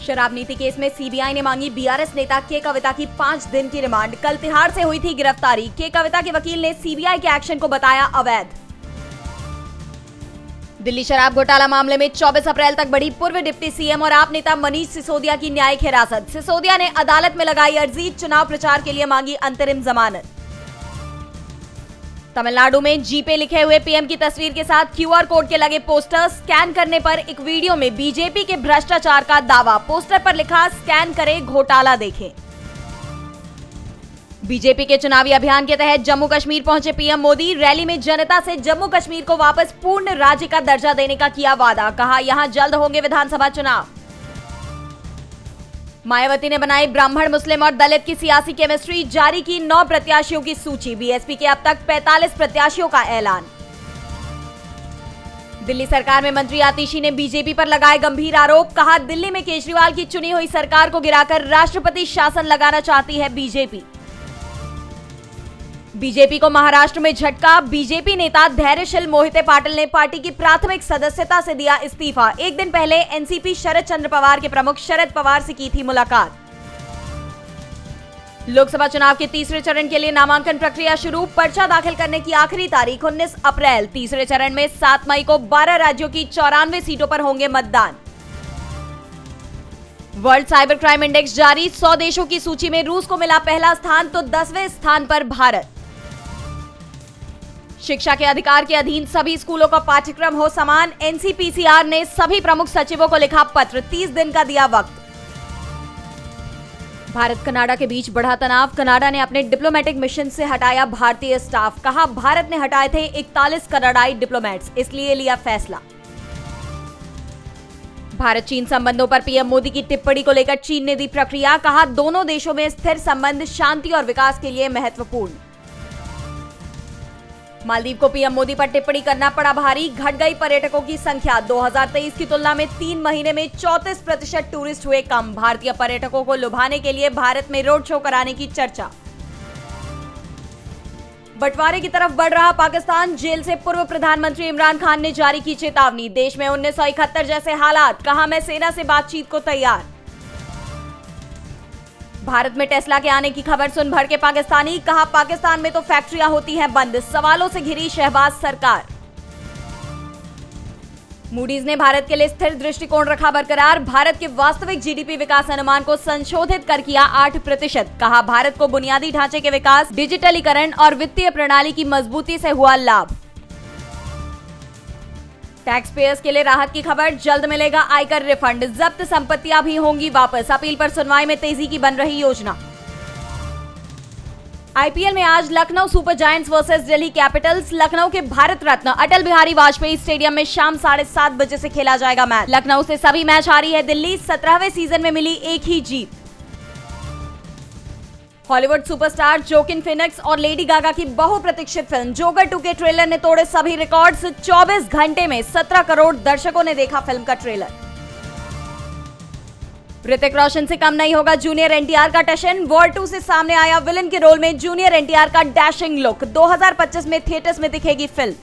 शराब नीति केस में सीबीआई ने मांगी बीआरएस नेता के कविता की 5 दिन की रिमांड। कल तिहाड़ से हुई थी गिरफ्तारी। के कविता के वकील ने सीबीआई के एक्शन को बताया अवैध। दिल्ली शराब घोटाला मामले में 24 अप्रैल तक बढ़ी पूर्व डिप्टी सीएम और आप नेता मनीष सिसोदिया की न्यायिक हिरासत। सिसोदिया ने अदालत में लगाई अर्जी, चुनाव प्रचार के लिए मांगी अंतरिम जमानत। तमिलनाडु में जीपे लिखे हुए पीएम की तस्वीर के साथ क्यूआर कोड के लगे पोस्टर स्कैन करने पर एक वीडियो में बीजेपी के भ्रष्टाचार का दावा। पोस्टर पर लिखा स्कैन करें घोटाला देखें। बीजेपी के चुनावी अभियान के तहत जम्मू कश्मीर पहुंचे पीएम मोदी। रैली में जनता से जम्मू कश्मीर को वापस पूर्ण राज्य का दर्जा देने का किया वादा। कहा यहां जल्द होंगे विधानसभा चुनाव। मायावती ने बनाई ब्राह्मण, मुस्लिम और दलित की सियासी केमिस्ट्री। जारी की 9 प्रत्याशियों की सूची। बीएसपी के अब तक 45 प्रत्याशियों का ऐलान। दिल्ली सरकार में मंत्री आतिशी ने बीजेपी पर लगाए गंभीर आरोप। कहा दिल्ली में केजरीवाल की चुनी हुई सरकार को गिराकर राष्ट्रपति शासन लगाना चाहती है बीजेपी। बीजेपी को महाराष्ट्र में झटका। बीजेपी नेता धैर्यशील मोहिते पाटिल ने पार्टी की प्राथमिक सदस्यता से दिया इस्तीफा। एक दिन पहले एनसीपी शरद चंद्र पवार के प्रमुख शरद पवार से की थी मुलाकात। लोकसभा चुनाव के तीसरे चरण के लिए नामांकन प्रक्रिया शुरू। पर्चा दाखिल करने की आखिरी तारीख 19 अप्रैल। तीसरे चरण में 7 मई को 12 राज्यों की 94 सीटों पर होंगे मतदान। वर्ल्ड साइबर क्राइम इंडेक्स जारी। 100 देशों की सूची में रूस को मिला पहला स्थान तो 10वें स्थान पर भारत। शिक्षा के अधिकार के अधीन सभी स्कूलों का पाठ्यक्रम हो समान। एनसीपीसीआर ने सभी प्रमुख सचिवों को लिखा पत्र। 30 दिन का दिया वक्त। भारत कनाडा के बीच बढ़ा तनाव। कनाडा ने अपने डिप्लोमेटिक मिशन से हटाया भारतीय स्टाफ। कहा भारत ने हटाए थे 41 कनाडाई डिप्लोमेट्स, इसलिए लिया फैसला। भारत चीन संबंधों पर पीएम मोदी की टिप्पणी को लेकर चीन ने दी प्रतिक्रिया। कहा दोनों देशों में स्थिर संबंध शांति और विकास के लिए महत्वपूर्ण। मालदीव को पीएम मोदी पर टिप्पणी करना पड़ा भारी। घट गई पर्यटकों की संख्या। 2023 की तुलना में 3 महीने में 34% टूरिस्ट हुए कम। भारतीय पर्यटकों को लुभाने के लिए भारत में रोड शो कराने की चर्चा। बंटवारे की तरफ बढ़ रहा पाकिस्तान। जेल से पूर्व प्रधानमंत्री इमरान खान ने जारी की चेतावनी। देश में 1971 जैसे हालात। कहा मैं सेना से बातचीत को तैयार। भारत में टेस्ला के आने की खबर सुन भड़के पाकिस्तानी। कहा पाकिस्तान में तो फैक्ट्रियां होती हैं बंद। सवालों से घिरी शहबाज सरकार। मूडीज ने भारत के लिए स्थिर दृष्टिकोण रखा बरकरार। भारत के वास्तविक जीडीपी विकास अनुमान को संशोधित कर किया 8%। कहा भारत को बुनियादी ढांचे के विकास, डिजिटलीकरण और वित्तीय प्रणाली की मजबूती से हुआ लाभ। टैक्स पेयर्स के लिए राहत की खबर। जल्द मिलेगा आयकर रिफंड। जब्त संपत्तियां भी होंगी वापस। अपील पर सुनवाई में तेजी की बन रही योजना। आईपीएल में आज Lucknow super giants versus Delhi Capitals. Lucknow के भारत रत्न अटल बिहारी वाजपेयी स्टेडियम में शाम 7:30 बजे से खेला जाएगा मैच। लखनऊ से सभी मैच हारी है दिल्ली। 17वें सीजन में मिली एक ही जीत। हॉलीवुड सुपरस्टार जोकिन फिनिक्स और लेडी गागा की बहुप्रतीक्षित फिल्म जोकर 2 के ट्रेलर ने तोड़े सभी रिकॉर्ड्स। 24 घंटे में 17 करोड़ दर्शकों ने देखा फिल्म का ट्रेलर। ऋतिक रोशन से कम नहीं होगा जूनियर एनटीआर का टशन। वॉर 2 से सामने आया विलन के रोल में जूनियर एनटीआर का डैशिंग लुक। 2025 में थिएटर्स में दिखेगी फिल्म।